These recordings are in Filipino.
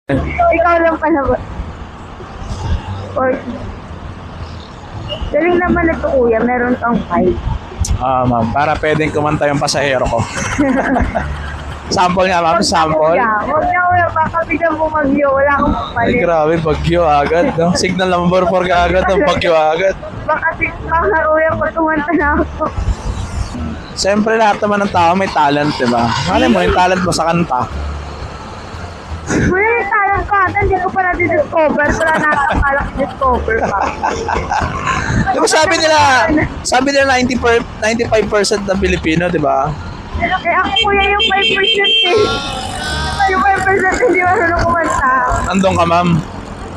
Ikaw lang pala ba? 40. Galing naman na to kuya, meron kang 5. Ma'am, para pwedeng kumanta yung pasahero ko. Sample nga, ma'am, sample. Huwag na kuya, baka biglang bumagyo, wala akong Ay, papalit. grabe, bagyo agad. No? Signal number 4 ka agad, ng bagyo agad. Baka kuya, patumanta na ako. Siyempre, lahat naman ng tao may talent, di ba? Malay mo, yung talent mo sa kanta. Kuya, yung talent ko ata, hindi ko pa na-discover. Wala na akong kalak discover pa. Di ba sabi nila 95% ng Pilipino, di ba? Eh ako kuya, yung 5% eh. Yung 5% hindi marunong kumanta. Andun ka, ma'am.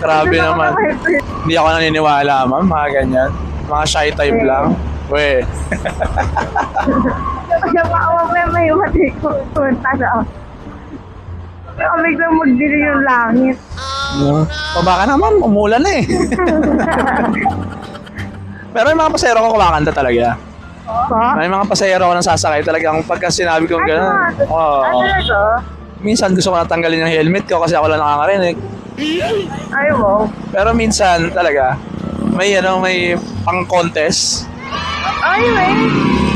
Grabe Andun ako naman. sa 5%. Hindi ako naniniwala, ma'am, mga ganyan. Mga shy type lang. We. Kaya maawa ko yung may mati ko kumanta na ako. Kaya biglang magdili yung langit. O baka naman, umulan na eh. Pero yung mga pasahero ko kumakanta talaga. Pa? May mga pasahero ko nang sasakay talagang pagka sinabi kong gano'n. Ano na to? Minsan gusto ko natanggalin yung helmet ko kasi ako lang nakakarinig. Ay, wow. Pero minsan talaga, may pang-contest. Ay, wait.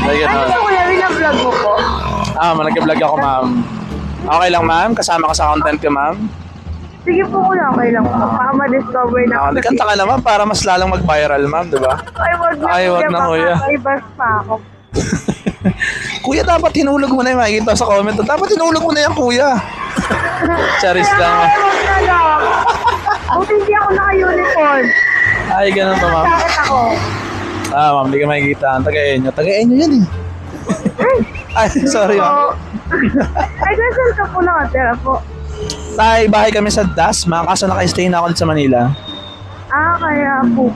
Like, Ano ba kuya, binablog mo po? Nag-vlog ako, ma'am. Okay lang, ma'am? Kasama ka sa content ko, ma'am? Sige po kuya, okay lang po. Baka ma-discover na ako. Kanta ka naman para mas lalang mag-viral, ma'am, di ba? Ay, wag na kuya. Baka ibas pa ako. Kuya, dapat hinulog mo na yung makikita sa comment. Dapat hinulog mo na yan, kuya. Charis lang. Ay, wag na lang. Buti hindi ako naka-uniform. Ay, ganun pa, ma'am. Bakit ako? Ma'am, di ka makikita. Taga-enyo. Taga-enyo yan eh. Ay, sorry, ma'am. Ay, saan ka po nakatira po? Bahay kami sa DAS, mga kaso naka-stay na ako sa Manila. Kaya po.